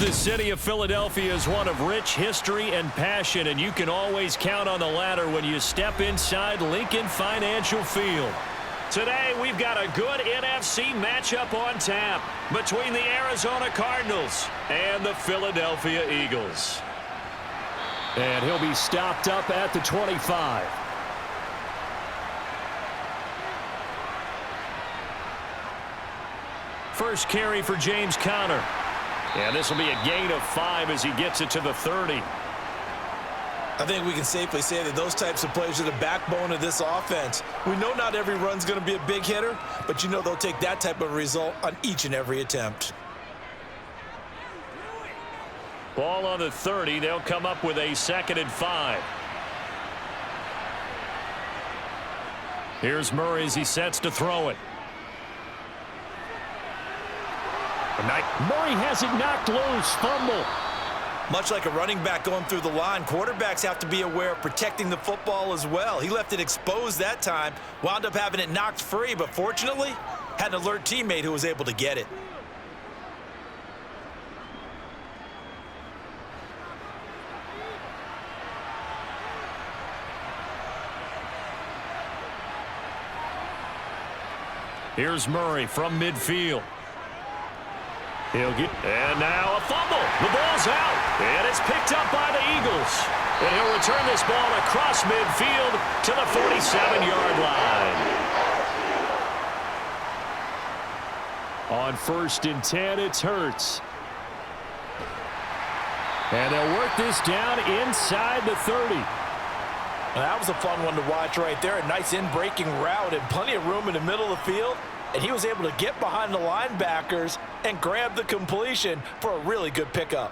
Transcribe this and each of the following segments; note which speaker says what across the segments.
Speaker 1: The city of Philadelphia is one of rich history and passion, and you can always count on the latter when you step inside Lincoln Financial Field. Today, we've got a good NFC matchup on tap between the Arizona Cardinals and the Philadelphia Eagles. And he'll be stopped up at the 25. First carry for James Conner. And this will be a gain of 5 as he gets it to the 30.
Speaker 2: I think we can safely say that those types of plays are the backbone of this offense. We know not every run's going to be a big hitter, but you know they'll take that type of result on each and every attempt.
Speaker 1: Ball on the 30. They'll come up with a 2nd and 5. Here's Murray as he sets to throw it. Murray has it knocked loose. Fumble.
Speaker 2: Much like a running back going through the line, quarterbacks have to be aware of protecting the football as well. He left it exposed that time, wound up having it knocked free, but fortunately, had an alert teammate who was able to get it.
Speaker 1: Here's Murray from midfield. And now a fumble. The ball's out. And it's picked up by the Eagles. And he'll return this ball across midfield to the 47-yard line. On 1st and 10, it's Hurts. And they'll work this down inside the 30.
Speaker 2: That was a fun one to watch right there. A nice in-breaking route and plenty of room in the middle of the field. And he was able to get behind the linebackers and grab the completion for a really good pickup.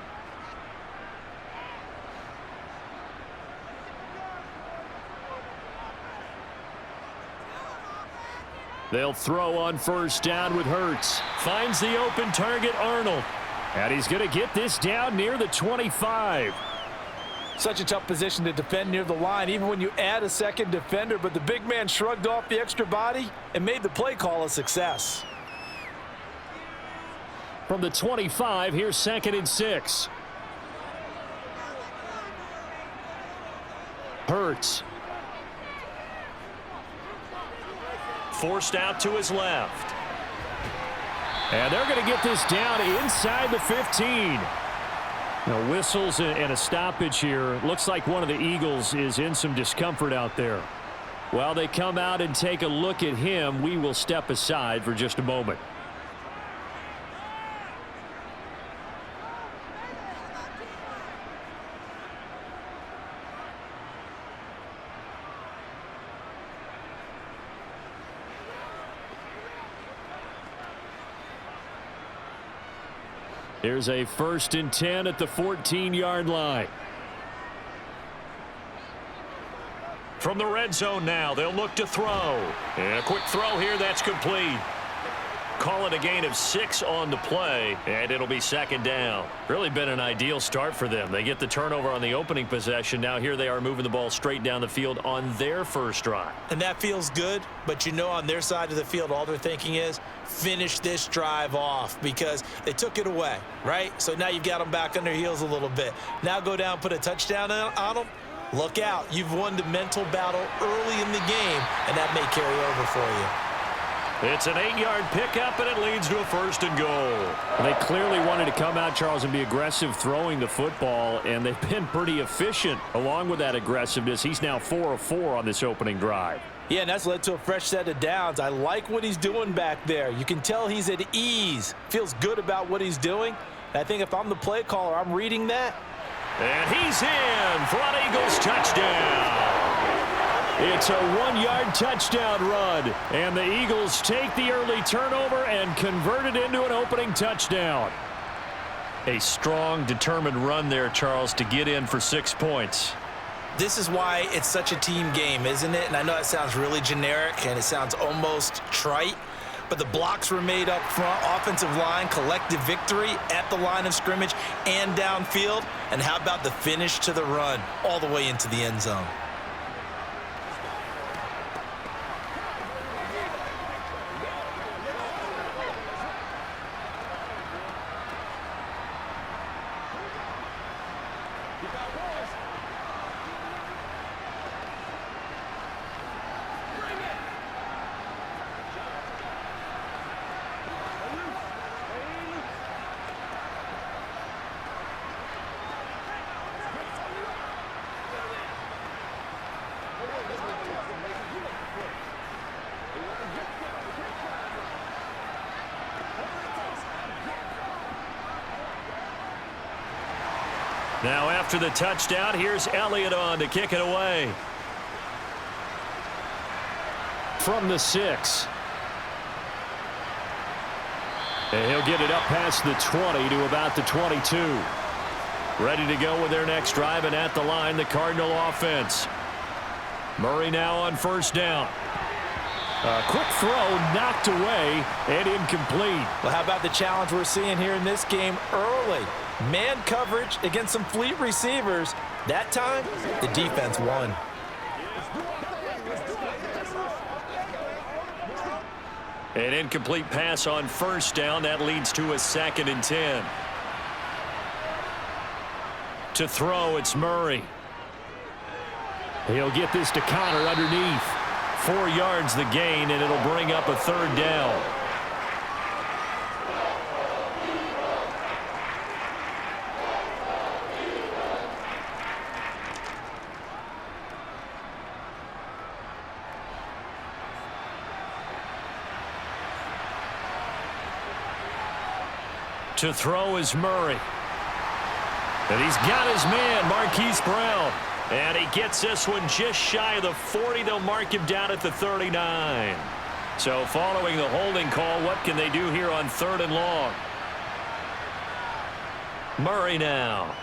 Speaker 1: They'll throw on 1st down with Hurts. Finds the open target, Arnold. And he's going to get this down near the 25.
Speaker 2: Such a tough position to defend near the line, even when you add a second defender, but the big man shrugged off the extra body and made the play call a success.
Speaker 1: From the 25, here's 2nd and 6. Hurts. Forced out to his left. And they're going to get this down inside the 15. Now, whistles and a stoppage here. Looks like one of the Eagles is in some discomfort out there. While they come out and take a look at him, we will step aside for just a moment. Here's a 1st and 10 at the 14-yard line. From the red zone now, they'll look to throw. And a quick throw here, that's complete. Call it a gain of 6 on the play, and it'll be 2nd down. Really been an ideal start for them. They get the turnover on the opening possession. Now here they are moving the ball straight down the field on their first drive.
Speaker 2: And that feels good, but you know on their side of the field, all they're thinking is finish this drive off because they took it away, right? So now you've got them back on their heels a little bit. Now go down, put a touchdown on them. Look out. You've won the mental battle early in the game, and that may carry over for you.
Speaker 1: It's an 8-yard pickup, and it leads to a 1st and goal. They clearly wanted to come out, Charles, and be aggressive throwing the football, and they've been pretty efficient along with that aggressiveness. He's now 4 of 4 on this opening drive.
Speaker 2: Yeah, and that's led to a fresh set of downs. I like what he's doing back there. You can tell he's at ease, feels good about what he's doing. And I think if I'm the play caller, I'm reading that.
Speaker 1: And he's in for an Eagles touchdown. It's a 1-yard touchdown run, and the Eagles take the early turnover and convert it into an opening touchdown. A strong, determined run there, Charles, to get in for 6 points.
Speaker 2: This is why it's such a team game, isn't it? And I know it sounds really generic, and it sounds almost trite, but the blocks were made up front, offensive line, collective victory at the line of scrimmage and downfield. And how about the finish to the run all the way into the end zone?
Speaker 1: Now after the touchdown, here's Elliott on to kick it away. From the 6. And he'll get it up past the 20 to about the 22. Ready to go with their next drive, and at the line, the Cardinal offense. Murray now on first down. A quick throw knocked away and incomplete.
Speaker 2: Well, how about the challenge we're seeing here in this game early? Man coverage against some fleet receivers. That time, the defense won.
Speaker 1: An incomplete pass on first down. That leads to a 2nd and 10. To throw, it's Murray. He'll get this to Connor underneath. 4 yards the gain, and it'll bring up a 3rd down. To throw is Murray. And he's got his man, Marquise Brown. And he gets this one just shy of the 40. They'll mark him down at the 39. So following the holding call, what can they do here on 3rd and long? Murray now.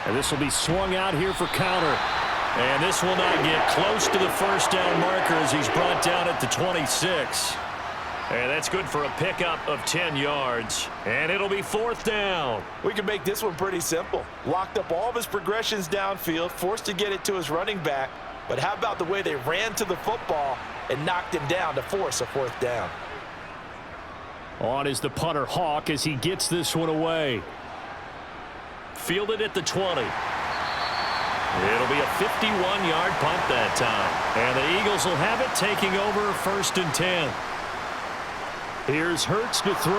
Speaker 1: And this will be swung out here for counter. And this will not get close to the first down marker as he's brought down at the 26. And that's good for a pickup of 10 yards. And it'll be 4th down.
Speaker 2: We can make this one pretty simple. Locked up all of his progressions downfield, forced to get it to his running back. But how about the way they ran to the football and knocked him down to force a 4th down?
Speaker 1: On is the punter Hawk as he gets this one away. Fielded at the 20. It'll be a 51-yard punt that time. And the Eagles will have it, taking over 1st and 10. Here's Hurts to throw.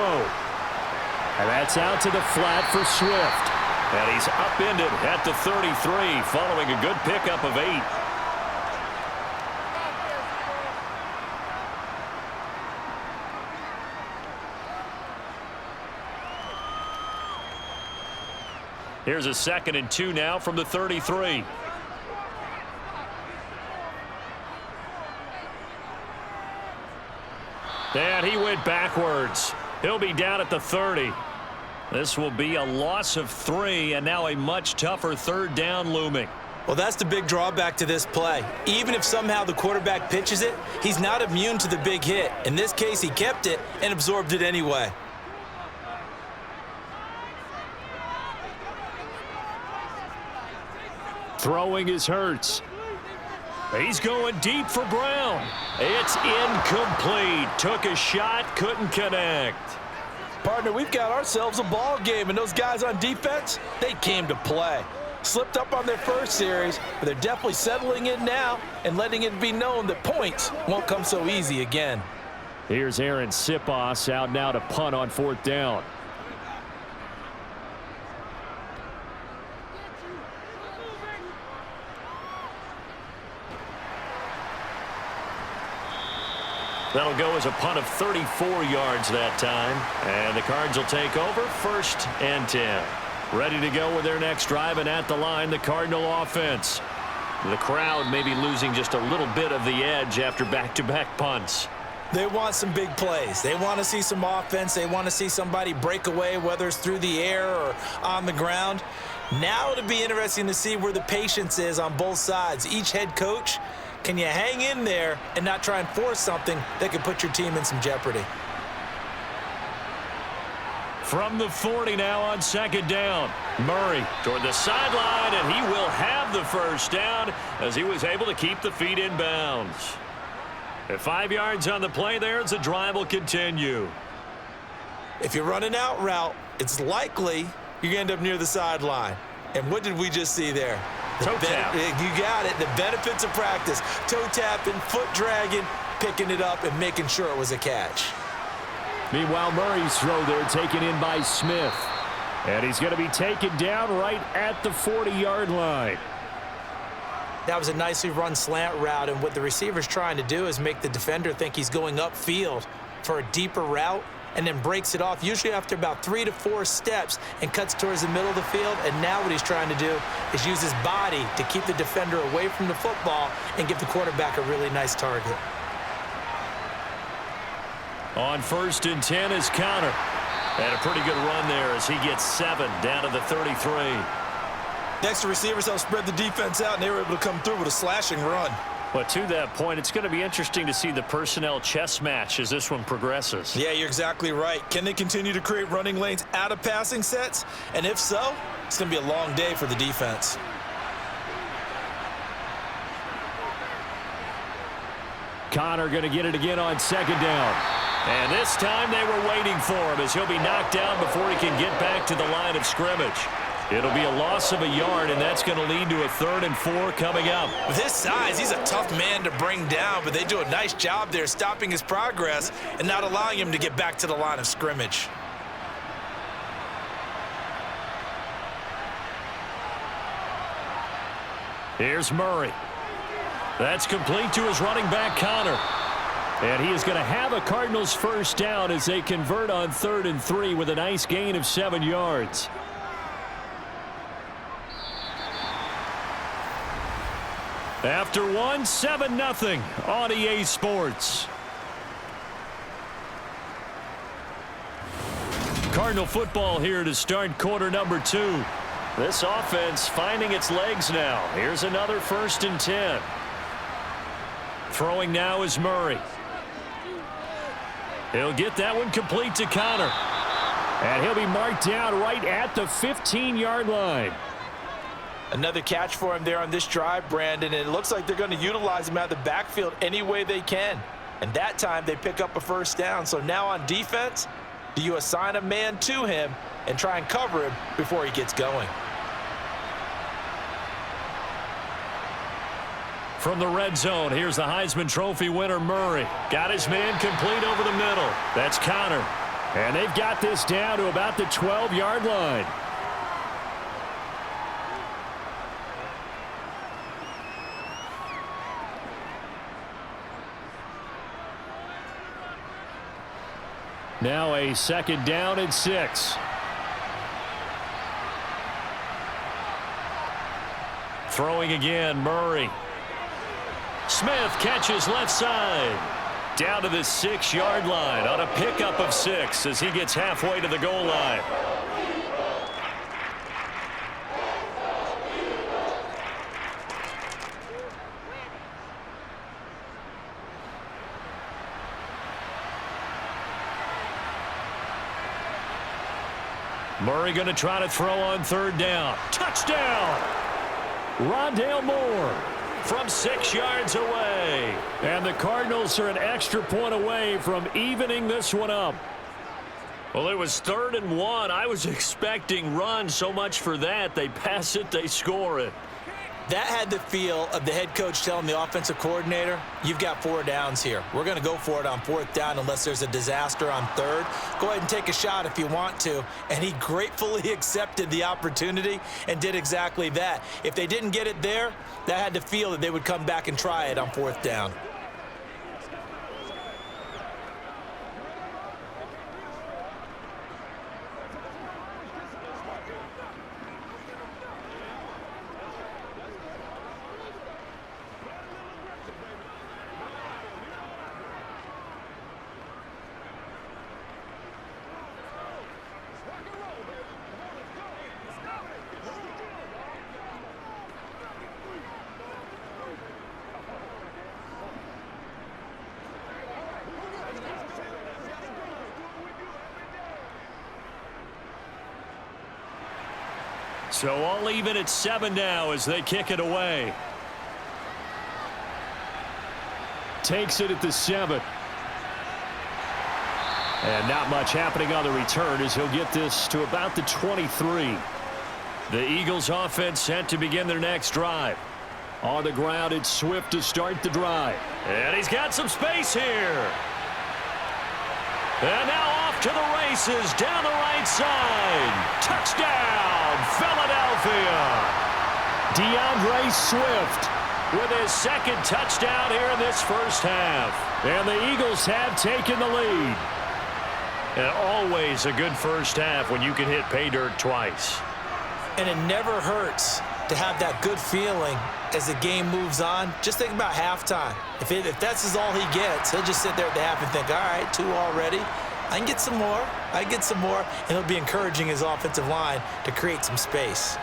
Speaker 1: And that's out to the flat for Swift. And he's upended at the 33 following a good pickup of 8. Here's a 2nd and 2 now from the 33. And he went backwards. He'll be down at the 30. This will be a loss of 3, and now a much tougher 3rd down looming.
Speaker 2: Well, that's the big drawback to this play. Even if somehow the quarterback pitches it, he's not immune to the big hit. In this case, he kept it and absorbed it anyway.
Speaker 1: Throwing is Hurts. He's going deep for Brown. It's incomplete. Took a shot, couldn't connect.
Speaker 2: Partner, we've got ourselves a ball game, and those guys on defense, they came to play. Slipped up on their first series, but they're definitely settling in now and letting it be known that points won't come so easy again.
Speaker 1: Here's Aaron Sipos out now to punt on 4th down. That'll go as a punt of 34 yards that time. And the Cards will take over 1st and 10. Ready to go with their next drive, and at the line, the Cardinal offense. The crowd may be losing just a little bit of the edge after back-to-back punts.
Speaker 2: They want some big plays. They want to see some offense. They want to see somebody break away, whether it's through the air or on the ground. Now it'll be interesting to see where the patience is on both sides. Each head coach, can you hang in there and not try and force something that could put your team in some jeopardy?
Speaker 1: From the 40 now on 2nd down. Murray toward the sideline, and he will have the first down as he was able to keep the feet in bounds. At 5 yards on the play there as the drive will continue.
Speaker 2: If you're running out route, it's likely you're going to end up near the sideline. And what did we just see there?
Speaker 1: Toe tap.
Speaker 2: You got it. The benefits of practice. Toe tapping, foot dragging, picking it up, and making sure it was a catch.
Speaker 1: Meanwhile, Murray's throw there taken in by Smith. And he's going to be taken down right at the 40-yard line.
Speaker 2: That was a nicely run slant route, and what the receiver's trying to do is make the defender think he's going upfield for a deeper route, and then breaks it off, usually after about 3 to 4 steps, and cuts towards the middle of the field. And now what he's trying to do is use his body to keep the defender away from the football and give the quarterback a really nice target.
Speaker 1: On 1st and 10 is Connor. And a pretty good run there as he gets 7 down to the 33.
Speaker 2: Next, the receivers helped spread the defense out, and they were able to come through with a slashing run.
Speaker 1: But to that point, it's going to be interesting to see the personnel chess match as this one progresses.
Speaker 2: Yeah, you're exactly right. Can they continue to create running lanes out of passing sets? And if so, it's going to be a long day for the defense.
Speaker 1: Connor going to get it again on 2nd down. And this time they were waiting for him as he'll be knocked down before he can get back to the line of scrimmage. It'll be a loss of a yard, and that's going to lead to a 3rd and 4 coming up.
Speaker 2: With his size, he's a tough man to bring down, but they do a nice job there stopping his progress and not allowing him to get back to the line of scrimmage.
Speaker 1: Here's Murray. That's complete to his running back, Connor. And he is going to have a Cardinals 1st down as they convert on 3rd and 3 with a nice gain of 7 yards. After 1, 7-0 on EA Sports. Cardinal football here to start quarter number 2. This offense finding its legs now. Here's another 1st and 10. Throwing now is Murray. He'll get that one complete to Connor. And he'll be marked down right at the 15-yard line.
Speaker 2: Another catch for him there on this drive, Brandon, and it looks like they're going to utilize him out of the backfield any way they can. And that time they pick up a 1st down. So now on defense, do you assign a man to him and try and cover him before he gets going?
Speaker 1: From the red zone, here's the Heisman Trophy winner, Murray. Got his man complete over the middle. That's Connor. And they've got this down to about the 12-yard line. Now a 2nd down and 6. Throwing again, Murray. Smith catches left side. Down to the 6-yard line on a pickup of 6 as he gets halfway to the goal line. Murray going to try to throw on 3rd down. Touchdown! Rondale Moore from 6 yards away. And the Cardinals are an extra point away from evening this one up. Well, it was 3rd and 1. I was expecting run, so much for that. They pass it, they score it.
Speaker 2: That had the feel of the head coach telling the offensive coordinator, you've got 4 downs here. We're going to go for it on 4th down unless there's a disaster on 3rd. Go ahead and take a shot if you want to. And he gratefully accepted the opportunity and did exactly that. If they didn't get it there, that had the feel that they would come back and try it on 4th down.
Speaker 1: So all even at 7 now as they kick it away. Takes it at the 7. And not much happening on the return as he'll get this to about the 23. The Eagles offense set to begin their next drive. On the ground, it's Swift to start the drive. And he's got some space here. And now off to the races down the right side. Touchdown, Philadelphia. DeAndre Swift with his 2nd touchdown here in this first half. And the Eagles have taken the lead. And always a good first half when you can hit pay dirt twice.
Speaker 2: And it never hurts to have that good feeling as the game moves on. Just think about halftime. If that's all he gets, he'll just sit there at the half and think, all right, 2 already. I can get some more. I can get some more. And he'll be encouraging his offensive line to create some space.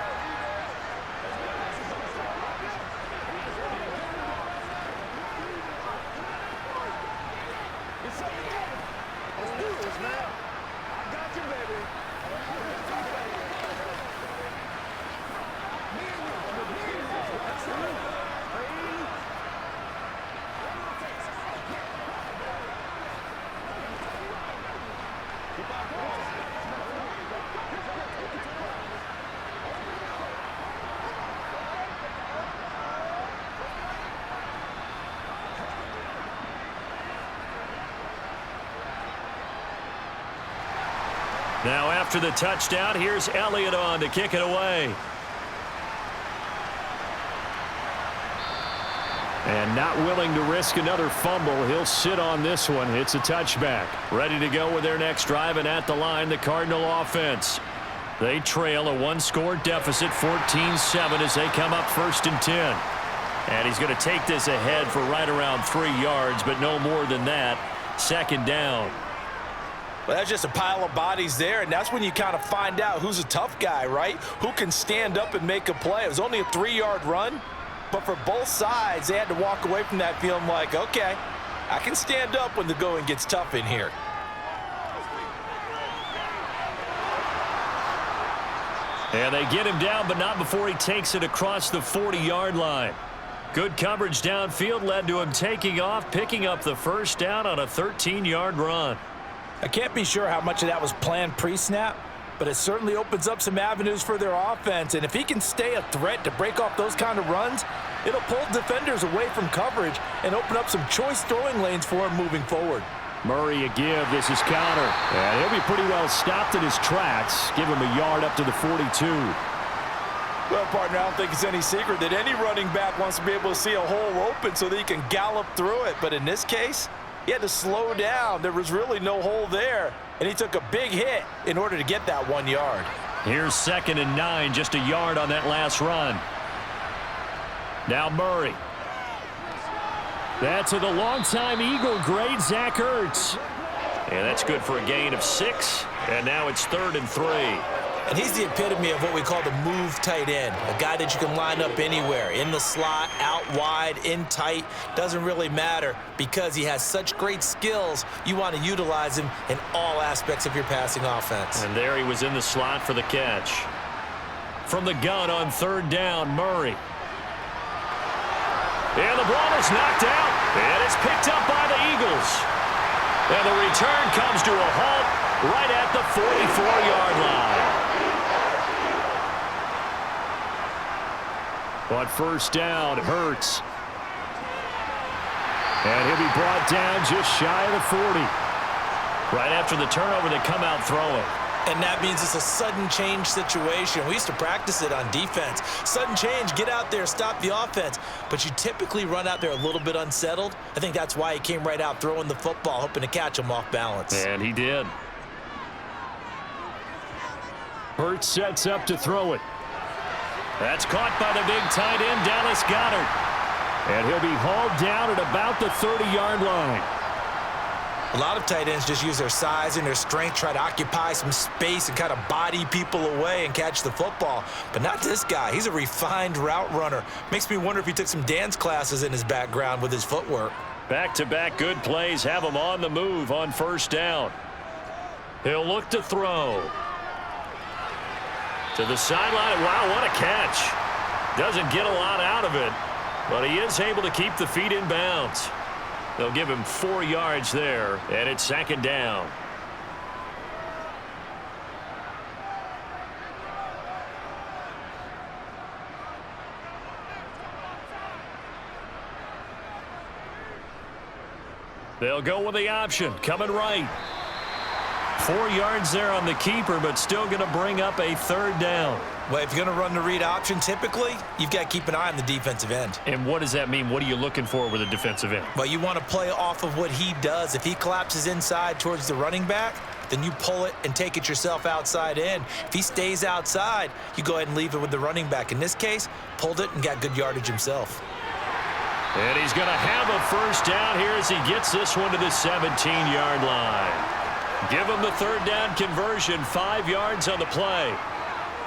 Speaker 1: Now after the touchdown, here's Elliott on to kick it away. And not willing to risk another fumble. He'll sit on this one. It's a touchback. Ready to go with their next drive, and at the line, the Cardinal offense. They trail a 1-score deficit, 14-7, as they come up 1st and 10. And he's going to take this ahead for right around 3 yards, but no more than that. 2nd down.
Speaker 2: Well, that's just a pile of bodies there, and that's when you kind of find out who's a tough guy, right? Who can stand up and make a play. It was only a 3-yard run, but for both sides, they had to walk away from that feeling like, okay, I can stand up when the going gets tough in here.
Speaker 1: And they get him down, but not before he takes it across the 40-yard line. Good coverage downfield led to him taking off, picking up the 1st down on a 13-yard run.
Speaker 2: I can't be sure how much of that was planned pre-snap, but it certainly opens up some avenues for their offense. And if he can stay a threat to break off those kind of runs, it'll pull defenders away from coverage and open up some choice throwing lanes for him moving forward.
Speaker 1: Murray a give. This is Connor. And he'll be pretty well stopped in his tracks. Give him a yard up to the 42.
Speaker 2: Well, partner, I don't think it's any secret that any running back wants to be able to see a hole open so that he can gallop through it. But in this case, he had to slow down. There was really no hole there, and he took a big hit in order to get that 1 yard.
Speaker 1: Here's 2nd and 9, just a yard on that last run. Now Murray. That's to the longtime Eagle great, Zach Ertz. And that's good for a gain of 6, and now it's 3rd and 3.
Speaker 2: And he's the epitome of what we call the move tight end, a guy that you can line up anywhere, in the slot, out wide, in tight, doesn't really matter because he has such great skills. You want to utilize him in all aspects of your passing offense.
Speaker 1: And there he was in the slot for the catch. From the gun on 3rd down, Murray. And the ball is knocked out, and it's picked up by the Eagles. And the return comes to a halt right at the 44-yard line. On 1st down, Hurts. And he'll be brought down just shy of the 40. Right after the turnover, they come out throwing.
Speaker 2: And that means it's a sudden change situation. We used to practice it on defense. Sudden change, get out there, stop the offense. But you typically run out there a little bit unsettled. I think that's why he came right out throwing the football, hoping to catch him off balance.
Speaker 1: And he did. Hurts sets up to throw it. That's caught by the big tight end, Dallas Goedert. And he'll be hauled down at about the 30-yard line.
Speaker 2: A lot of tight ends just use their size and their strength, try to occupy some space and kind of body people away and catch the football. But not this guy. He's a refined route runner. Makes me wonder if he took some dance classes in his background with his footwork.
Speaker 1: Back-to-back good plays have him on the move on 1st down. He'll look to throw. To the sideline. Wow, what a catch. Doesn't get a lot out of it, but he is able to keep the feet in bounds. They'll give him 4 yards there, and it's 2nd down. They'll go with the option, coming right. 4 yards there on the keeper, but still going to bring up a 3rd down.
Speaker 2: Well, if you're going to run the read option, typically, you've got to keep an eye on the defensive end.
Speaker 1: And what does that mean? What are you looking for with a defensive end?
Speaker 2: Well, you want to play off of what he does. If he collapses inside towards the running back, then you pull it and take it yourself outside in. If he stays outside, you go ahead and leave it with the running back. In this case, pulled it and got good yardage himself.
Speaker 1: And he's going to have a first down here as he gets this one to the 17-yard line. Give him the third down conversion, 5 yards on the play.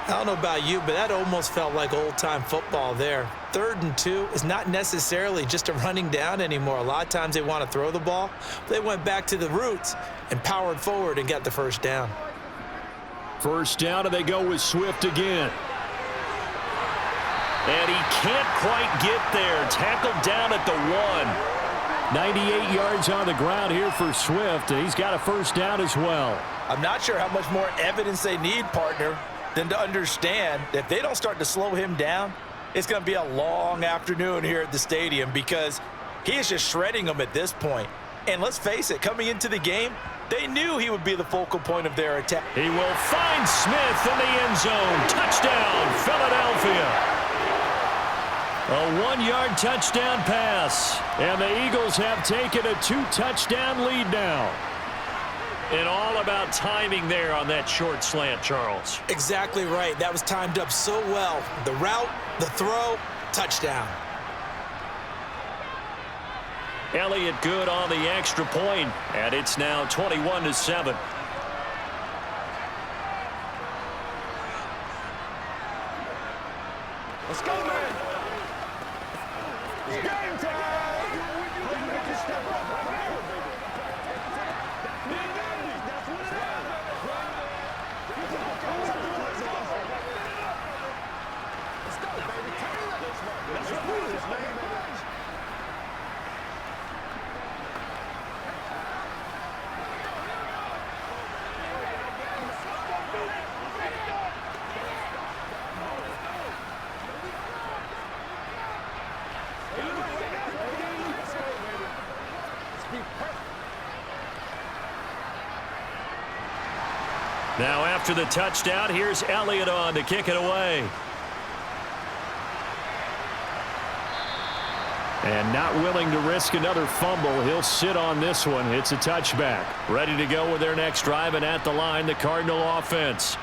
Speaker 2: I don't know about you, but that almost felt like old-time football there. 3rd and 2 is not necessarily just a running down anymore. A lot of times they want to throw the ball. They went back to the roots and powered forward and got the first down.
Speaker 1: First down, and they go with Swift again. And he can't quite get there. Tackled down at the 1. 98 yards on the ground here for Swift, and he's got a first down as well.
Speaker 2: I'm not sure how much more evidence they need, partner, than to understand that if they don't start to slow him down, it's going to be a long afternoon here at the stadium because he is just shredding them at this point. And let's face it, coming into the game, they knew he would be the focal point of their attack.
Speaker 1: He will find Smith in the end zone. Touchdown, Philadelphia. A 1-yard touchdown pass. And the Eagles have taken a 2-touchdown lead now. And all about timing there on that short slant, Charles.
Speaker 2: Exactly right. That was timed up so well. The route, the throw, touchdown.
Speaker 1: Elliott good on the extra point, and it's now 21-7.
Speaker 3: Let's go, man. It's game time. Playmakers step up. That's what it is. Let's go, baby. Let's do this, man.
Speaker 1: Now after the touchdown, here's Elliott on to kick it away. And not willing to risk another fumble. He'll sit on this one. It's a touchback. Ready to go with their next drive, and at the line, the Cardinal offense.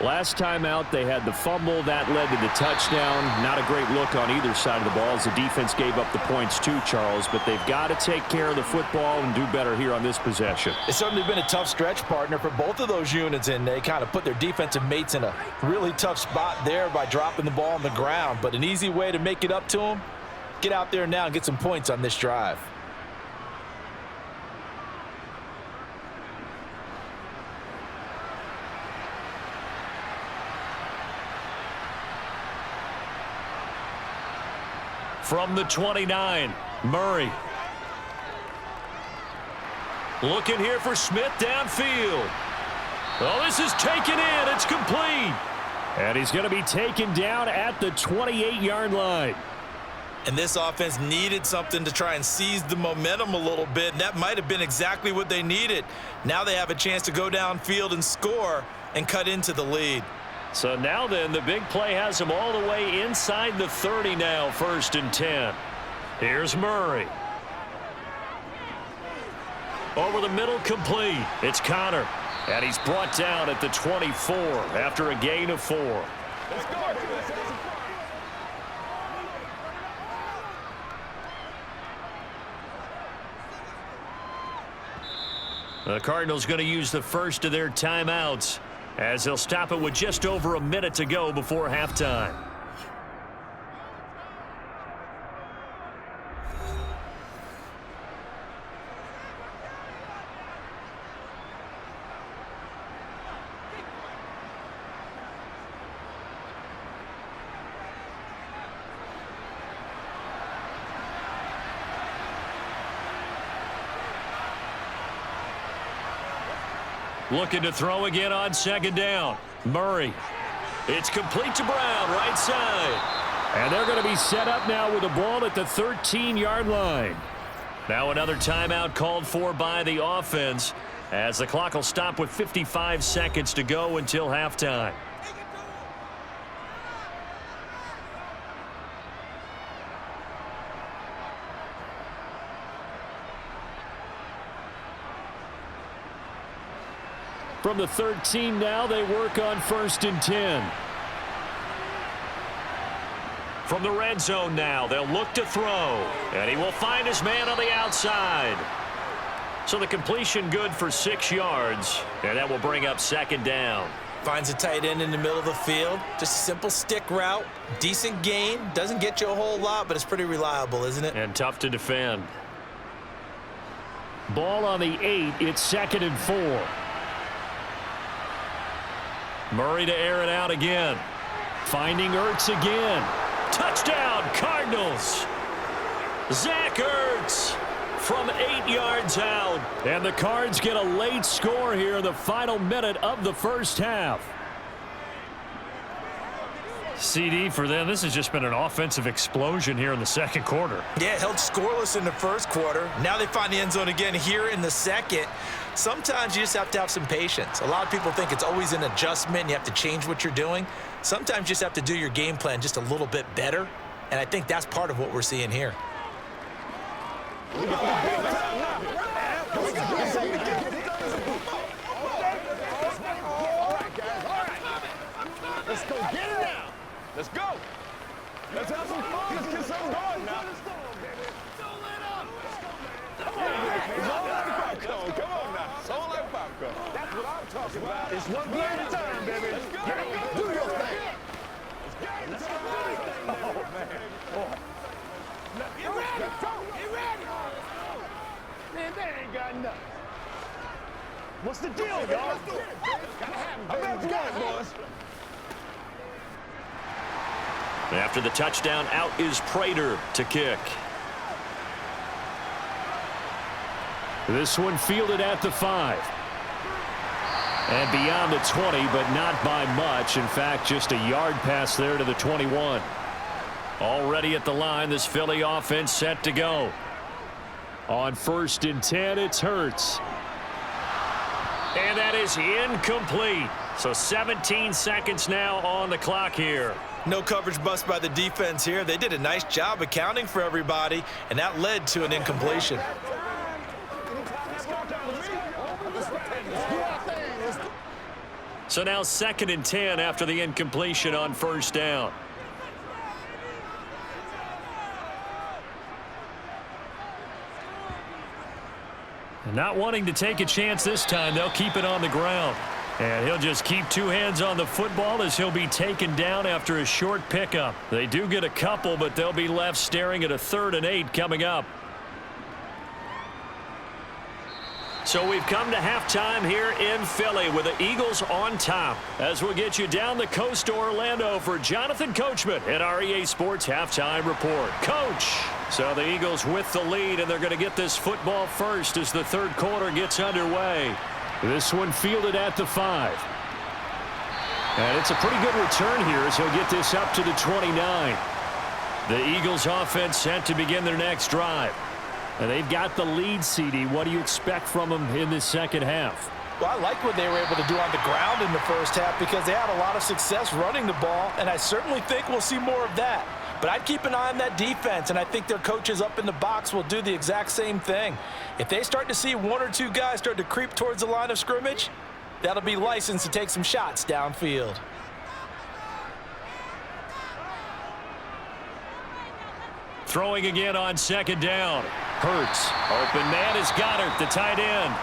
Speaker 1: Last time out, they had the fumble. That led to the touchdown. Not a great look on either side of the ball as the defense gave up the points too, Charles. But they've got to take care of the football and do better here on this possession.
Speaker 2: It's certainly been a tough stretch, partner, for both of those units, and they kind of put their defensive mates in a really tough spot there by dropping the ball on the ground. But an easy way to make it up to them, get out there now and get some points on this drive.
Speaker 1: From the 29, Murray. Looking here for Smith downfield. Oh, this is taken in. It's complete. And he's going to be taken down at the 28-yard line.
Speaker 2: And this offense needed something to try and seize the momentum a little bit, and that might have been exactly what they needed. Now they have a chance to go downfield and score and cut into the lead.
Speaker 1: So now then, the big play has him all the way inside the 30 now, 1st and 10. Here's Murray. Over the middle, complete. It's Connor. And he's brought down at the 24 after a gain of 4.
Speaker 3: Let's go.
Speaker 1: The Cardinals going to use the first of their timeouts as they'll stop it with just over a minute to go before halftime. Looking to throw again on 2nd down. Murray. It's complete to Brown, right side. And they're going to be set up now with the ball at the 13-yard line. Now another timeout called for by the offense as the clock will stop with 55 seconds to go until halftime. from the 13 now. They work on 1st and 10. From the red zone now, they'll look to throw. And he will find his man on the outside. So the completion good for 6 yards. And that will bring up 2nd down.
Speaker 2: Finds a tight end in the middle of the field. Just a simple stick route. Decent gain. Doesn't get you a whole lot, but it's pretty reliable, isn't it?
Speaker 1: And tough to defend. Ball on the 8. It's 2nd and 4. Murray to air it out again. Finding Ertz again. Touchdown, Cardinals. Zach Ertz from 8 yards out. And the Cards get a late score here in the final minute of the first half. CD for them, this has just been an offensive explosion here in the second quarter.
Speaker 2: Yeah, held scoreless in the first quarter. Now they find the end zone again here in the second. Sometimes you just have to have some patience. A lot of people think it's always an adjustment. You have to change what you're doing. Sometimes you just have to do your game plan just a little bit better. And I think that's part of what we're seeing here.
Speaker 3: Let's go get it now. Let's go. Let's have some fun. Let's get something going now. Don't let up. It's all like popcorn. Come on now. It's all like popcorn. That's what I'm talking about. It's one play at a time, baby. Let's go. Do your thing. Let's go. Oh, man. Get ready. Get ready. Man, that ain't got nothing. What's the deal, y'all? I'm about to go, boys.
Speaker 1: After the touchdown, out is Prater to kick. This one fielded at the 5. And beyond the 20, but not by much. In fact, just a yard pass there to the 21. Already at the line, this Philly offense set to go. On 1st and 10, it's Hurts. And that is incomplete. So 17 seconds now on the clock here.
Speaker 2: No coverage bust by the defense here. They did a nice job accounting for everybody, and that led to an incompletion.
Speaker 1: So now 2nd and 10 after the incompletion on 1st down. And not wanting to take a chance this time, they'll keep it on the ground. And he'll just keep 2 hands on the football as he'll be taken down after a short pickup. They do get a couple, but they'll be left staring at a 3rd and 8 coming up. So we've come to halftime here in Philly with the Eagles on top. As we'll get you down the coast to Orlando for Jonathan Coachman at our EA Sports Halftime Report. Coach! So the Eagles with the lead, and they're going to get this football first as the 3rd quarter gets underway. This one fielded at the 5. And it's a pretty good return here as he'll get this up to the 29. The Eagles offense set to begin their next drive. And they've got the lead, CD. What do you expect from them in this second half?
Speaker 2: Well, I like what they were able to do on the ground in the first half because they had a lot of success running the ball, and I certainly think we'll see more of that. But I'd keep an eye on that defense, and I think their coaches up in the box will do the exact same thing. If they start to see 1 or 2 guys start to creep towards the line of scrimmage, that'll be licensed to take some shots downfield.
Speaker 1: Throwing again on 2nd down. Hurts. Open man is Goddard, the tight end.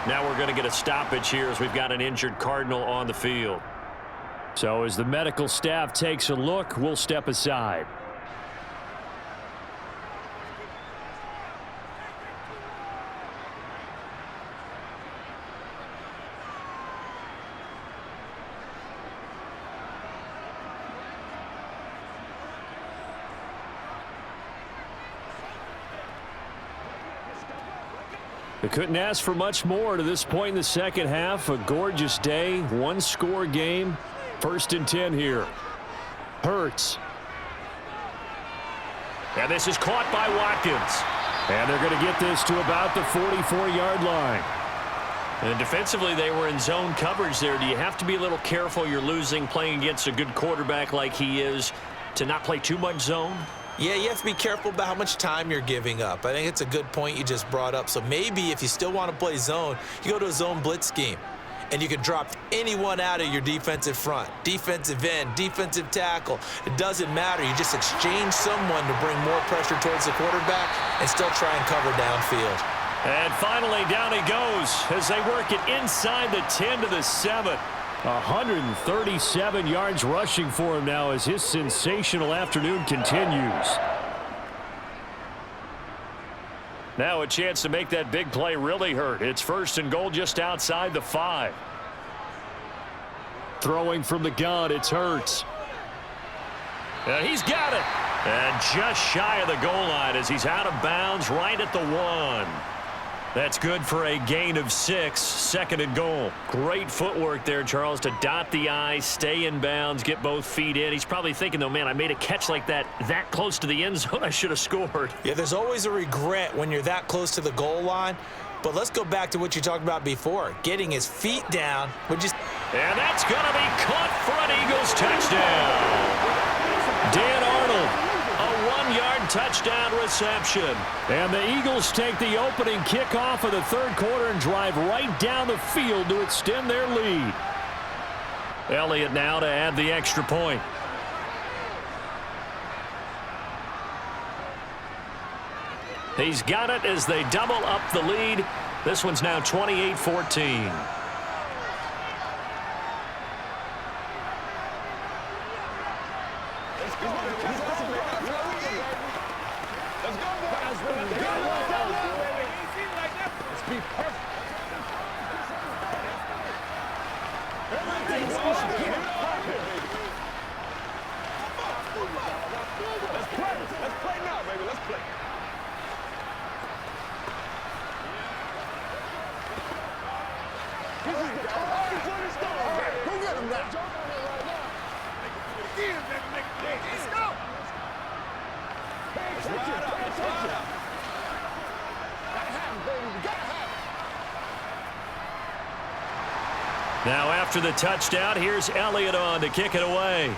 Speaker 1: Now we're going to get a stoppage here as we've got an injured Cardinal on the field. So as the medical staff takes a look, we'll step aside. They couldn't ask for much more to this point in the second half. A gorgeous day, 1-score game. 1st and 10 here. Hurts. And this is caught by Watkins. And they're going to get this to about the 44-yard line. And defensively, they were in zone coverage there. Do you have to be a little careful? You're losing playing against a good quarterback like he is to not play too much zone?
Speaker 2: Yeah, you have to be careful about how much time you're giving up. I think it's a good point you just brought up. So maybe if you still want to play zone, you go to a zone blitz scheme. and you can drop anyone out of your defensive front, defensive end, defensive tackle. It doesn't matter. You just exchange someone to bring more pressure towards the quarterback and still try and cover downfield.
Speaker 1: And finally, down he goes as they work it inside the 10 to the 7. 137 yards rushing for him now as his sensational afternoon continues. Now a chance to make that big play really hurt. It's 1st and goal just outside the 5. Throwing from the gun, it's Hurts. And he's got it. And just shy of the goal line as he's out of bounds right at the 1. That's good for a gain of 6, 2nd and goal. Great footwork there, Charles, to dot the I, stay in bounds, get both feet in. He's probably thinking, though, man, I made a catch like that close to the end zone. I should have scored.
Speaker 2: Yeah, there's always a regret when you're that close to the goal line. But let's go back to what you talked about before, getting his feet down. And
Speaker 1: that's going to be caught for an Eagles touchdown. Dan Arnold, a 1-yard touchdown reception. And the Eagles take the opening kickoff of the 3rd quarter and drive right down the field to extend their lead. Elliott now to add the extra point. He's got it as they double up the lead. This one's now 28-14. Now after the touchdown, here's Elliott on to kick it away.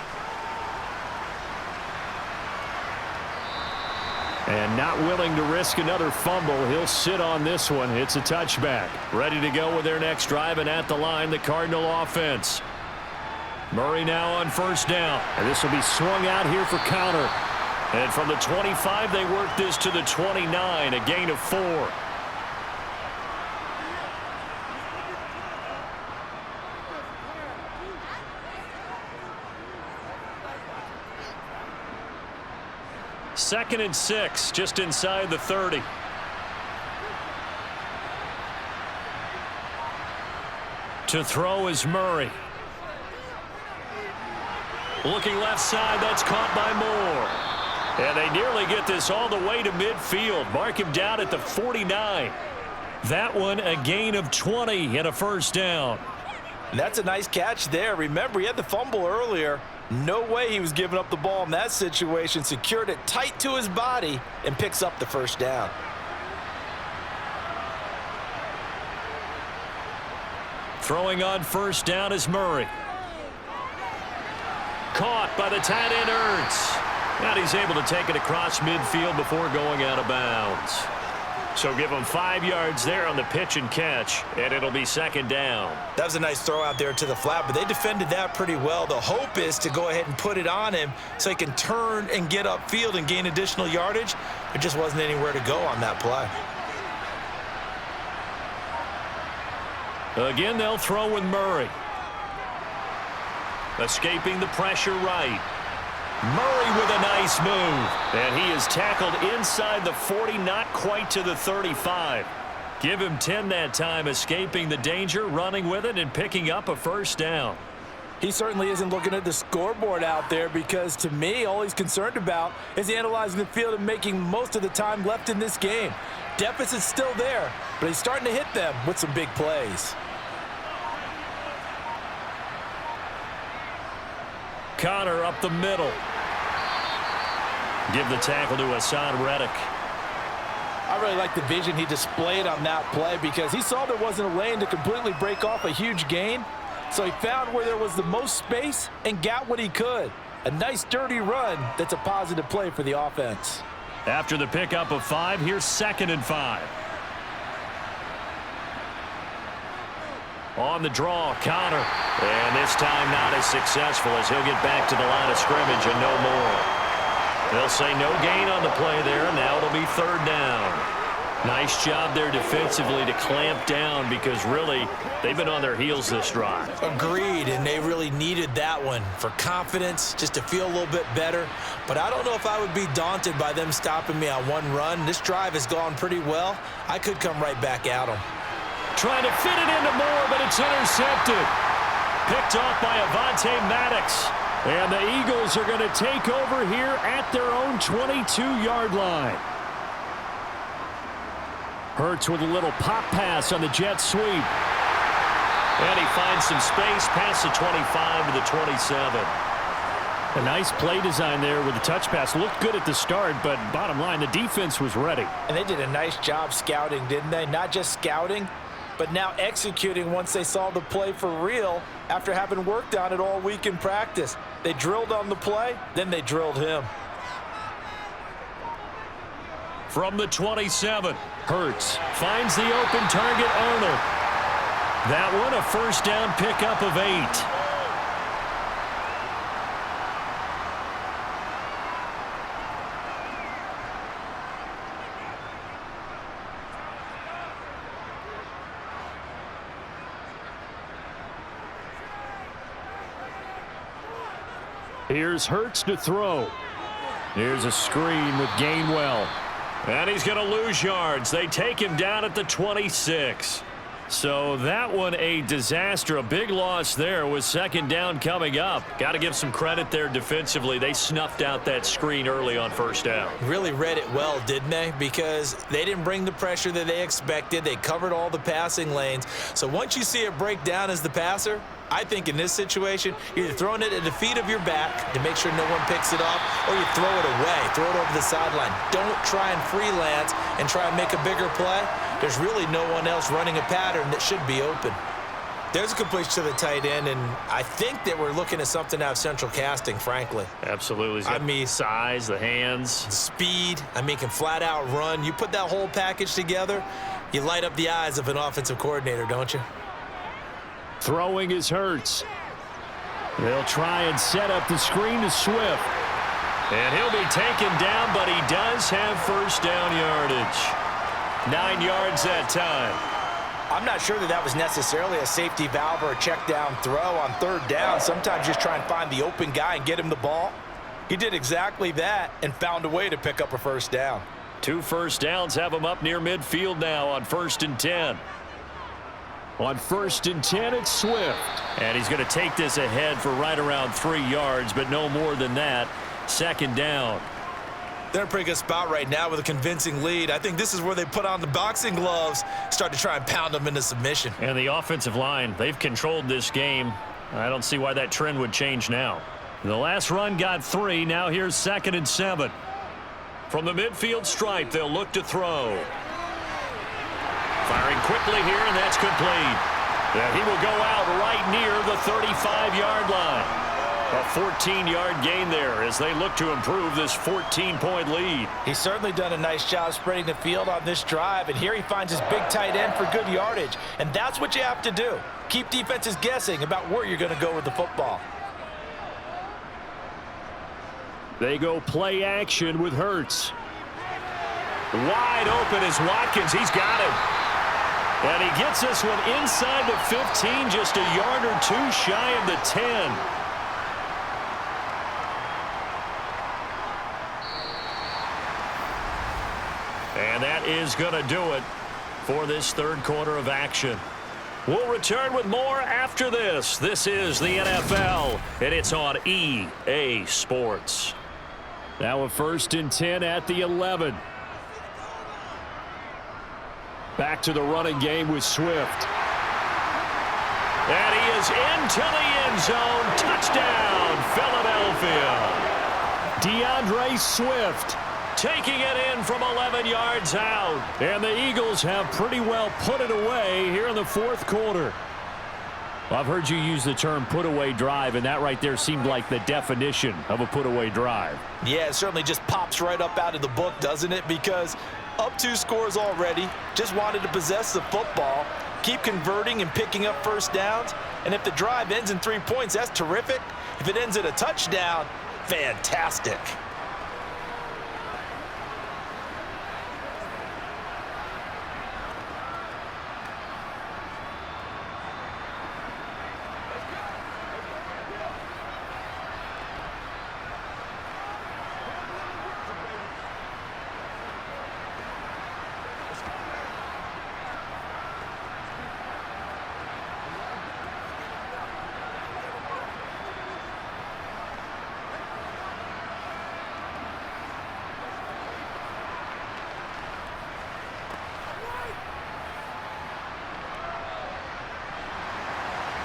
Speaker 1: And not willing to risk another fumble. He'll sit on this one. It's a touchback. Ready to go with their next drive, and at the line, the Cardinal offense. Murray now on 1st down. And this will be swung out here for counter. And from the 25, they work this to the 29, a gain of 4. Second and 6, just inside the 30. To throw is Murray. Looking left side, that's caught by Moore. And they nearly get this all the way to midfield. Mark him down at the 49. That one a gain of 20 and a 1st down.
Speaker 2: And that's a nice catch there. Remember, he had the fumble earlier. No way he was giving up the ball in that situation. Secured it tight to his body and picks up the 1st down.
Speaker 1: Throwing on 1st down is Murray. Caught by the tight end Ertz. And he's able to take it across midfield before going out of bounds. So give him 5 yards there on the pitch and catch, and it'll be 2nd down.
Speaker 2: That was a nice throw out there to the flat, but they defended that pretty well. The hope is to go ahead and put it on him so he can turn and get upfield and gain additional yardage. There just wasn't anywhere to go on that play.
Speaker 1: Again, they'll throw with Murray. Escaping the pressure right. Murray with a nice move. And he is tackled inside the 40, not quite to the 35. Give him 10 that time, escaping the danger, running with it, and picking up a 1st down.
Speaker 4: He certainly isn't looking at the scoreboard out there because, to me, all he's concerned about is analyzing the field and making most of the time left in this game. Deficit's still there, but he's starting to hit them with some big plays.
Speaker 1: Connor up the middle. Give the tackle to Hassan Reddick.
Speaker 4: I really like the vision he displayed on that play because he saw there wasn't a lane to completely break off a huge gain. So he found where there was the most space and got what he could. A nice dirty run that's a positive play for the offense.
Speaker 1: After the pickup of 5, here's 2nd and 5. On the draw, Connor. And this time not as successful as he'll get back to the line of scrimmage and no more. They'll say no gain on the play there. Now it'll be third down. Nice job there defensively to clamp down because really they've been on their heels this drive.
Speaker 2: Agreed, and they really needed that one for confidence, just to feel a little bit better. But I don't know if I would be daunted by them stopping me on one run. This drive has gone pretty well. I could come right back at them.
Speaker 1: Trying to fit it into Moore, but it's intercepted. Picked off by Avonte Maddox. And the Eagles are going to take over here at their own 22-yard line. Hurts with a little pop pass on the jet sweep. And he finds some space past the 25 to the 27. A nice play design there with the touch pass. Looked good at the start, but bottom line, the defense was ready.
Speaker 4: And they did a nice job scouting, didn't they? Not just scouting, but now executing once they saw the play for real after having worked on it all week in practice. They drilled on the play, then they drilled him.
Speaker 1: From the 27, Hurts finds the open target, Arnold. That one a first down pickup of 8. Here's Hurts to throw. Here's a screen with Gainwell. And he's going to lose yards. They take him down at the 26. So that one a disaster. A big loss there with second down coming up. Got to give some credit there defensively. They snuffed out that screen early on first down.
Speaker 2: Really read it well, didn't they? Because they didn't bring the pressure that they expected. They covered all the passing lanes. So once you see it break down as the passer, I think in this situation, you're either throwing it at the feet of your back to make sure no one picks it up, or you throw it away, throw it over the sideline. Don't try and freelance and try and make a bigger play. There's really no one else running a pattern that should be open. There's a completion to the tight end, and I think that we're looking at something out of central casting, frankly.
Speaker 1: Absolutely. I mean, size, the hands.
Speaker 2: Speed. I mean, can flat out run. You put that whole package together, you light up the eyes of an offensive coordinator, don't you?
Speaker 1: Throwing is Hurts. They'll try and set up the screen to Swift. And he'll be taken down, but he does have first down yardage. 9 yards that time.
Speaker 4: I'm not sure that was necessarily a safety valve or a check down throw on third down. Sometimes just try and find the open guy and get him the ball. He did exactly that and found a way to pick up a first down.
Speaker 1: 2 first downs have him up near midfield now on 1st and 10. On 1st and 10, it's Swift. And he's going to take this ahead for right around 3 yards, but no more than that. Second down.
Speaker 2: They're in a pretty good spot right now with a convincing lead. I think this is where they put on the boxing gloves, start to try and pound them into submission.
Speaker 1: And the offensive line, they've controlled this game. I don't see why that trend would change now. The last run got 3. Now here's 2nd and 7. From the midfield stripe, they'll look to throw. Firing quickly here, and that's complete. And he will go out right near the 35-yard line. A 14-yard gain there as they look to improve this 14-point lead.
Speaker 4: He's certainly done a nice job spreading the field on this drive, and here he finds his big tight end for good yardage. And that's what you have to do. Keep defenses guessing about where you're going to go with the football.
Speaker 1: They go play action with Hurts. Wide open is Watkins. He's got him. And he gets this one inside the 15, just a yard or 2 shy of the 10. And that is going to do it for this third quarter of action. We'll return with more after this. This is the NFL, and it's on EA Sports. Now a 1st and 10 at the 11. Back to the running game with Swift. And he is into the end zone. Touchdown, Philadelphia. DeAndre Swift taking it in from 11 yards out. And the Eagles have pretty well put it away here in the 4th quarter. Well, I've heard you use the term put-away drive, and that right there seemed like the definition of a put-away drive.
Speaker 4: Yeah, it certainly just pops right up out of the book, doesn't it? Because up 2 scores already, just wanted to possess the football,
Speaker 2: keep converting and picking up first downs. And if the drive ends in 3 points, that's terrific. If it ends in a touchdown, fantastic.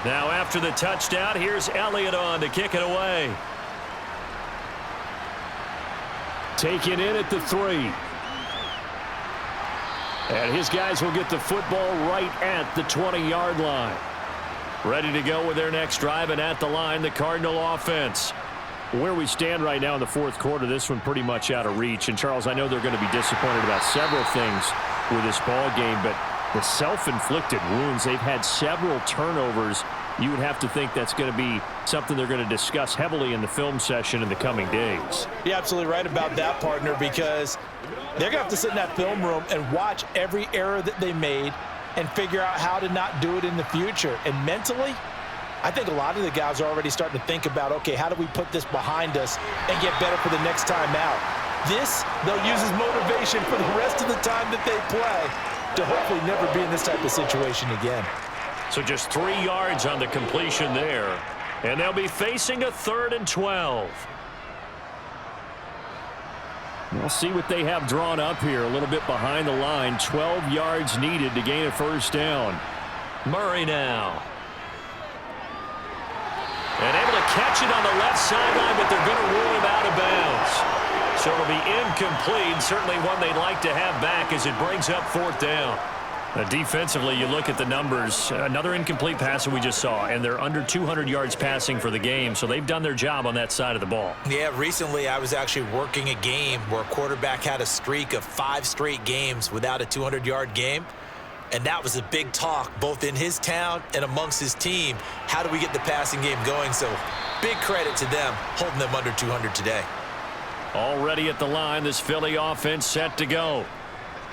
Speaker 1: Now after the touchdown, here's Elliott on to kick it away. Taken in at the 3. And his guys will get the football right at the 20-yard line. Ready to go with their next drive, and at the line, the Cardinal offense. Where we stand right now in the fourth quarter, this one pretty much out of reach. And, Charles, I know they're going to be disappointed about several things with this ball game, but the self-inflicted wounds, they've had several turnovers. You would have to think that's going to be something they're going to discuss heavily in the film session in the coming days.
Speaker 2: You're absolutely right about that, partner, because they're going to have to sit in that film room and watch every error that they made and figure out how to not do it in the future. And mentally, I think a lot of the guys are already starting to think about, okay, how do we put this behind us and get better for the next time out? This, they'll use as motivation for the rest of the time that they play to hopefully never be in this type of situation again.
Speaker 1: So just 3 yards on the completion there. And they'll be facing a 3rd and 12. We'll see what they have drawn up here. A little bit behind the line. 12 yards needed to gain a first down. Murray now. And able to catch it on the left sideline, but they're going to rule him out of bounds. So it'll be incomplete. Certainly one they'd like to have back as it brings up 4th down. Defensively, you look at the numbers. Another incomplete pass that we just saw, and they're under 200 yards passing for the game, so they've done their job on that side of the ball.
Speaker 2: Yeah, recently I was actually working a game where a quarterback had a streak of 5 straight games without a 200-yard game, and that was a big talk both in his town and amongst his team. How do we get the passing game going? So big credit to them holding them under 200 today.
Speaker 1: Already at the line, this Philly offense set to go.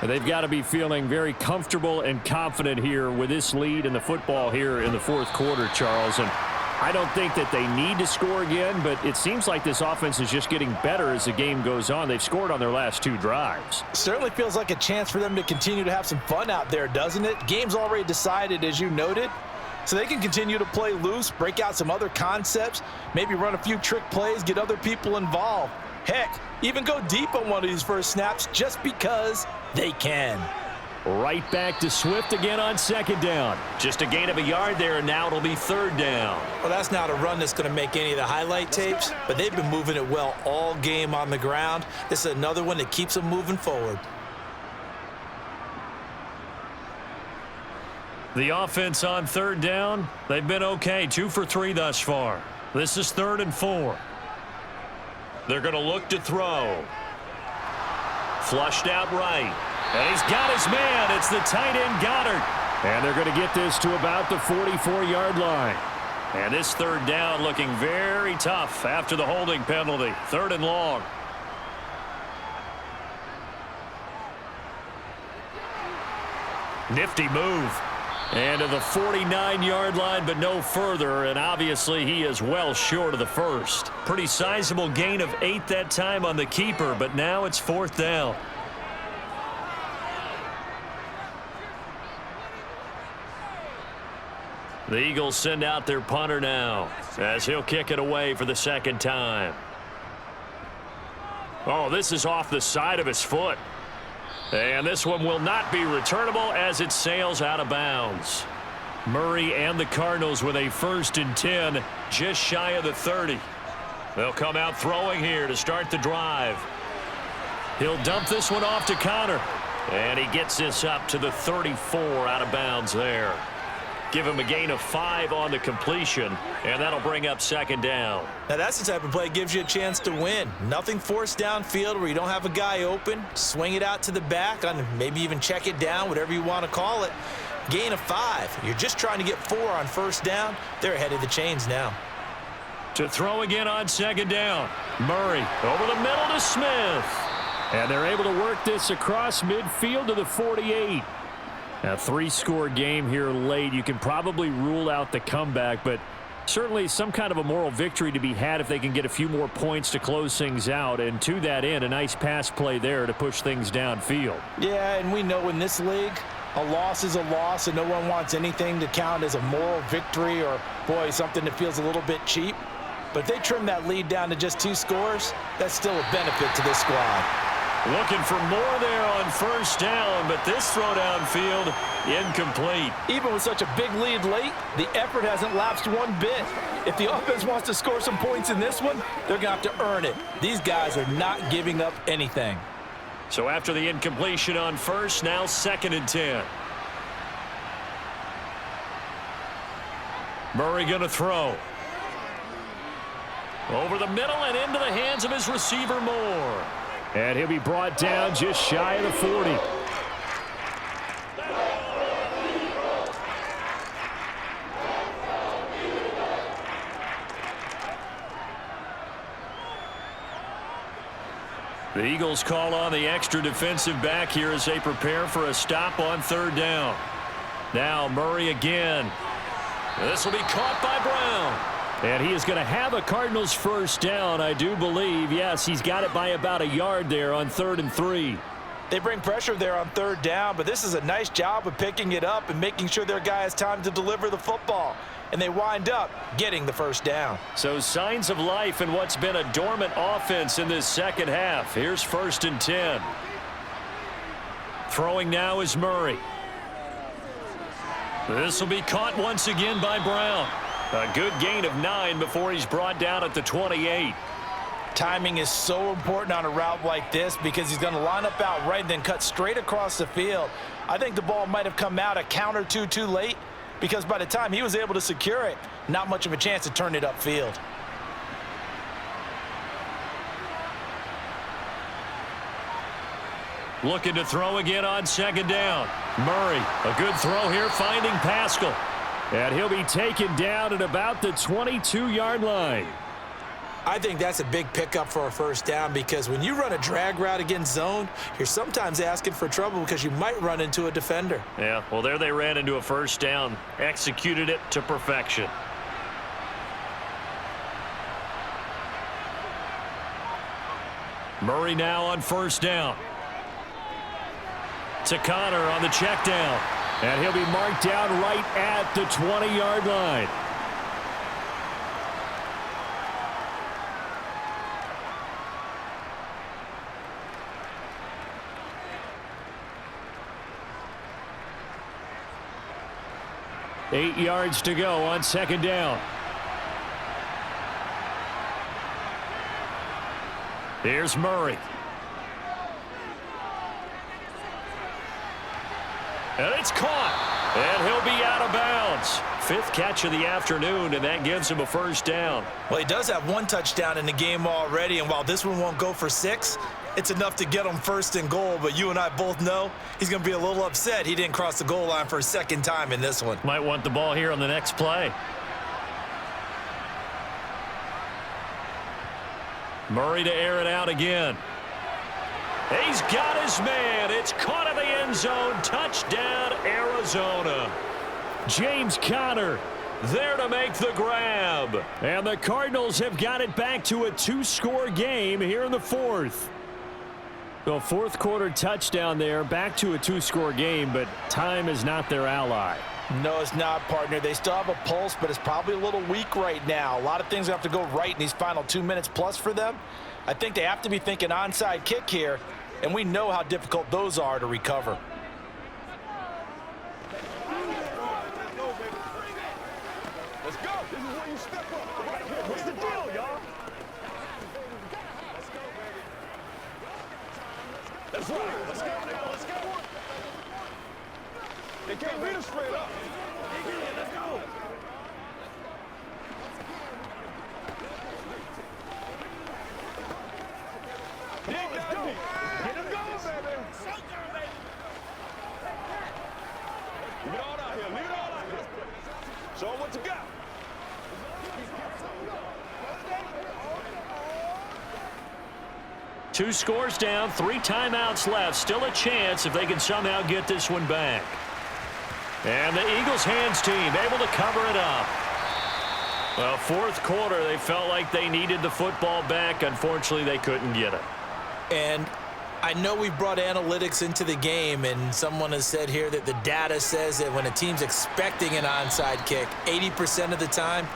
Speaker 1: They've got to be feeling very comfortable and confident here with this lead in the football here in the fourth quarter, Charles. And I don't think that they need to score again, but it seems like this offense is just getting better as the game goes on. They've scored on their last 2 drives.
Speaker 2: Certainly feels like a chance for them to continue to have some fun out there, doesn't it? Game's already decided, as you noted, so they can continue to play loose, break out some other concepts, maybe run a few trick plays, get other people involved. Heck, even go deep on one of these first snaps just because they can.
Speaker 1: Right back to Swift again on 2nd down. Just a gain of a yard there, and now it'll be 3rd down.
Speaker 2: Well, that's not a run that's going to make any of the highlight tapes, but they've been moving it well all game on the ground. This is another one that keeps them moving forward.
Speaker 1: The offense on 3rd down, they've been okay. 2 for 3 thus far. This is 3rd and 4. They're going to look to throw. Flushed out right. And he's got his man. It's the tight end Goddard. And they're going to get this to about the 44-yard line. And this 3rd down looking very tough after the holding penalty. 3rd and long. Nifty move. And to the 49-yard line, but no further. And obviously he is well short of the first. Pretty sizable gain of 8 that time on the keeper, but now it's 4th down. The Eagles send out their punter now as he'll kick it away for the 2nd time. Oh, this is off the side of his foot. And this one will not be returnable as it sails out of bounds. Murray and the Cardinals with a 1st and 10, just shy of the 30. They'll come out throwing here to start the drive. He'll dump this one off to Connor. And he gets this up to the 34 out of bounds there. Give him a gain of 5 on the completion, and that'll bring up 2nd down.
Speaker 2: Now that's the type of play that gives you a chance to win. Nothing forced downfield where you don't have a guy open. Swing it out to the back, maybe even check it down, whatever you want to call it. Gain of 5. You're just trying to get 4 on first down. They're ahead of the chains now.
Speaker 1: To throw again on second down. Murray over the middle to Smith. And they're able to work this across midfield to the 48. A 3-score game here late. You can probably rule out the comeback, but certainly some kind of a moral victory to be had if they can get a few more points to close things out. And to that end, a nice pass play there to push things downfield.
Speaker 4: Yeah, and we know in this league, a loss is a loss, and no one wants anything to count as a moral victory or, boy, something that feels a little bit cheap. But if they trim that lead down to just 2 scores, that's still a benefit to this squad.
Speaker 1: Looking for more there on first down, but this throw downfield incomplete.
Speaker 4: Even with such a big lead late, the effort hasn't lapsed one bit. If the offense wants to score some points in this one, they're going to have to earn it. These guys are not giving up anything.
Speaker 1: So after the incompletion on first, now 2nd and 10. Murray going to throw. Over the middle and into the hands of his receiver Moore. And he'll be brought down just shy of the 40. The Eagles call on the extra defensive back here as they prepare for a stop on 3rd down. Now Murray again. This will be caught by Brown. And he is going to have a Cardinals first down, I do believe. Yes, he's got it by about a yard there on 3rd and 3.
Speaker 4: They bring pressure there on 3rd down, but this is a nice job of picking it up and making sure their guy has time to deliver the football. And they wind up getting the first down.
Speaker 1: So signs of life in what's been a dormant offense in this second half. Here's 1st and 10. Throwing now is Murray. This will be caught once again by Brown. A good gain of 9 before he's brought down at the 28.
Speaker 4: Timing is so important on a route like this because he's going to line up out right and then cut straight across the field. I think the ball might have come out a count or two too late because by the time he was able to secure it, not much of a chance to turn it upfield.
Speaker 1: Looking to throw again on 2nd down. Murray, a good throw here, finding Pascal. And he'll be taken down at about the 22-yard line.
Speaker 2: I think that's a big pickup for a first down because when you run a drag route against zone, you're sometimes asking for trouble because you might run into a defender.
Speaker 1: Yeah, well, there they ran into a first down, executed it to perfection. Murray now on first down. To Connor on the check down. And he'll be marked down right at the 20-yard line. Eight yards to go on 2nd down. Here's Murray. And it's caught. And he'll be out of bounds. 5th catch of the afternoon, and that gives him a first down.
Speaker 2: Well, he does have 1 touchdown in the game already, and while this one won't go for 6, it's enough to get him 1st and goal. But you and I both know he's going to be a little upset he didn't cross the goal line for a 2nd time in this one.
Speaker 1: Might want the ball here on the next play. Murray to air it out again. He's got his man. It's caught in the end zone. Touchdown, Arizona. James Conner there to make the grab. And the Cardinals have got it back to a 2-score game here in the 4th. So 4th quarter touchdown there, back to a 2-score game, but time is not their ally.
Speaker 4: No, it's not, partner. They still have a pulse, but it's probably a little weak right now. A lot of things have to go right in these final 2 minutes plus for them. I think they have to be thinking onside kick here, and we know how difficult those are to recover.
Speaker 3: Let's go. This is where you step up. Right here. What's the deal, y'all? Let's go, baby. That's right. Let's go, nigga. Let's go. They can't beat us straight up. Let's go. Let's go. Get him going, baby. Leave it all out here. Leave it all out here. Show them what you got.
Speaker 1: Two scores down, 3 timeouts left. Still a chance if they can somehow get this one back. And the Eagles hands team able to cover it up. Well, fourth quarter, they felt like they needed the football back. Unfortunately, they couldn't get it.
Speaker 2: And I know we've brought analytics into the game, and someone has said here that the data says that when a team's expecting an onside kick, 80% of the time,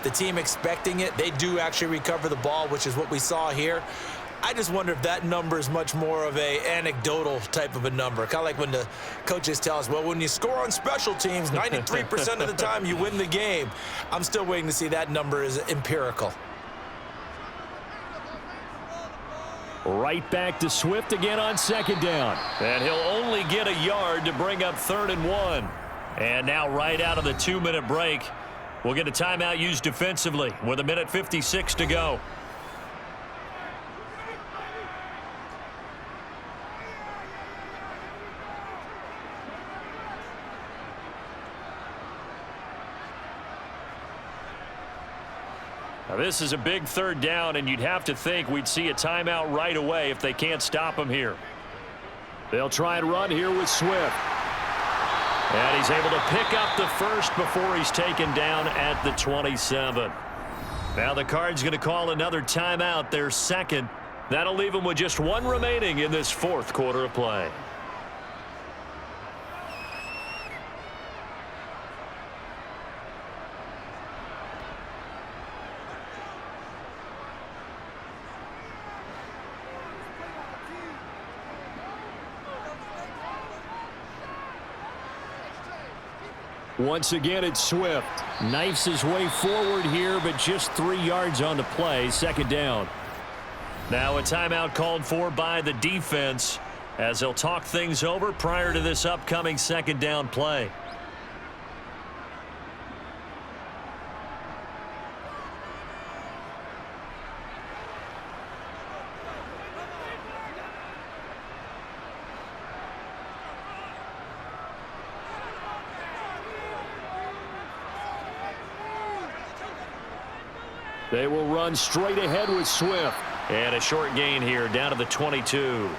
Speaker 2: the team expecting it, they do actually recover the ball, which is what we saw here. I just wonder if that number is much more of a anecdotal type of a number. Kind of like when the coaches tell us, well, when you score on special teams, 93% of the time you win the game. I'm still waiting to see that number is empirical.
Speaker 1: Right back to Swift again on second down. And he'll only get a yard to bring up 3rd and 1. And now right out of the 2-minute break, we'll get a timeout used defensively with 1:56 to go. Now, this is a big 3rd down, and you'd have to think we'd see a timeout right away if they can't stop him here. They'll try and run here with Swift. And he's able to pick up the first before he's taken down at the 27. Now the Cards going to call another timeout, their second. That'll leave them with just 1 remaining in this 4th quarter of play. Once again, it's Swift. Knifes his way forward here, but just 3 yards on the play. 2nd down. Now a timeout called for by the defense as they'll talk things over prior to this upcoming 2nd down play. They will run straight ahead with Swift. And a short gain here down to the 22.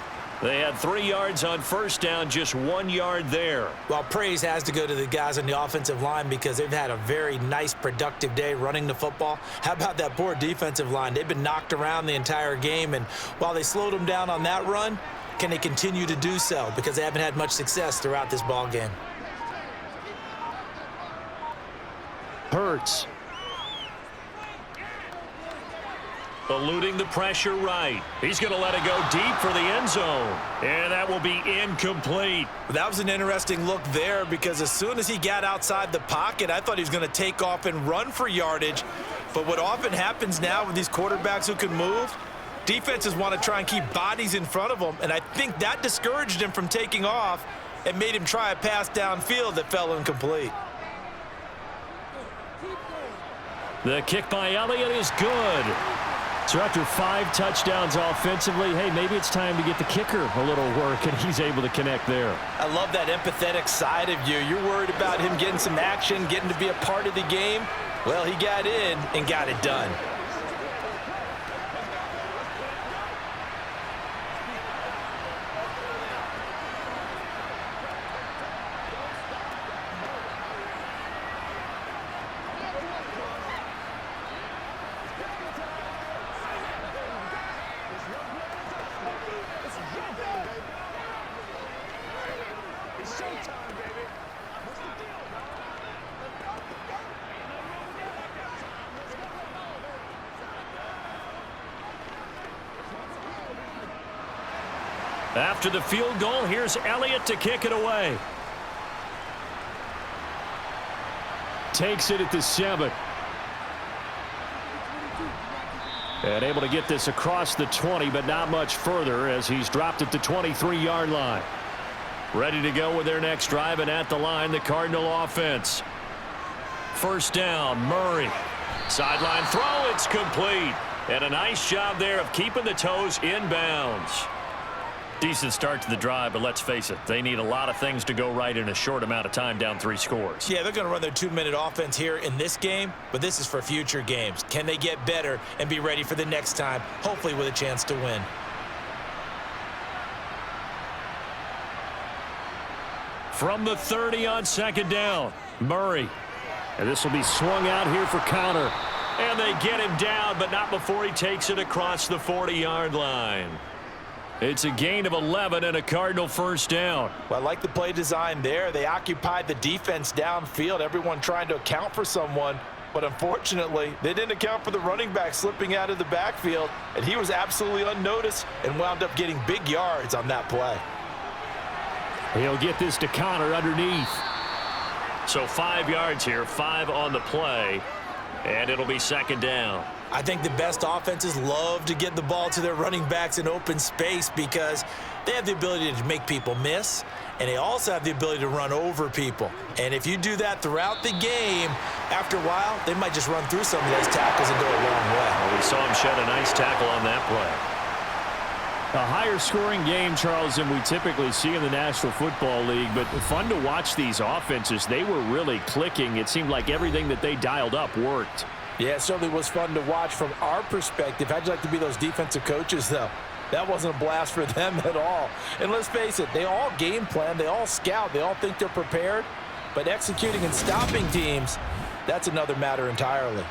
Speaker 1: They had 3 yards on 1st down, just 1 yard there.
Speaker 2: Well, praise has to go to the guys on the offensive line because they've had a very nice, productive day running the football. How about that poor defensive line? They've been knocked around the entire game, and while they slowed them down on that run, can they continue to do so? Because they haven't had much success throughout this ball game.
Speaker 1: Hurts. Eluding the pressure right. He's going to let it go deep for the end zone. And that will be incomplete.
Speaker 2: That was an interesting look there because as soon as he got outside the pocket, I thought he was going to take off and run for yardage. But what often happens now with these quarterbacks who can move, defenses want to try and keep bodies in front of them. And I think that discouraged him from taking off and made him try a pass downfield that fell incomplete.
Speaker 1: The kick by Elliott is good. So after 5 touchdowns offensively, hey, maybe it's time to get the kicker a little work, and he's able to connect there.
Speaker 2: I love that empathetic side of you. You're worried about him getting some action, getting to be a part of the game. Well, he got in and got it done.
Speaker 1: After the field goal, here's Elliott to kick it away. Takes it at the 7. And able to get this across the 20, but not much further as he's dropped it to 23-yard line. Ready to go with their next drive, and at the line, the Cardinal offense. 1st down, Murray. Sideline throw, it's complete. And a nice job there of keeping the toes inbounds. Decent start to the drive, but let's face it, they need a lot of things to go right in a short amount of time, down 3 scores.
Speaker 2: Yeah, they're going to run their 2-minute offense here in this game, but this is for future games. Can they get better and be ready for the next time, hopefully with a chance to win?
Speaker 1: From the 30 on 2nd down, Murray. And this will be swung out here for counter. And they get him down, but not before he takes it across the 40-yard line. It's a gain of 11 and a Cardinal first down.
Speaker 4: Well, I like the play design there. They occupied the defense downfield, everyone trying to account for someone. But unfortunately, they didn't account for the running back slipping out of the backfield, and he was absolutely unnoticed and wound up getting big yards on that play.
Speaker 1: He'll get this to Connor underneath. So 5 yards here, 5 on the play, and it'll be 2nd down.
Speaker 2: I think the best offenses love to get the ball to their running backs in open space because they have the ability to make people miss, and they also have the ability to run over people. And if you do that throughout the game, after a while, they might just run through some of those tackles and go a long way.
Speaker 1: Well, we saw him shed a nice tackle on that play. A higher scoring game, Charles, than we typically see in the National Football League, but fun to watch these offenses. They were really clicking. It seemed like everything that they dialed up worked.
Speaker 4: Yeah, it certainly was fun to watch from our perspective. How'd you like to be those defensive coaches, though? That wasn't a blast for them at all. And let's face it, they all game plan, they all scout, they all think they're prepared, but executing and stopping teams, that's another matter entirely.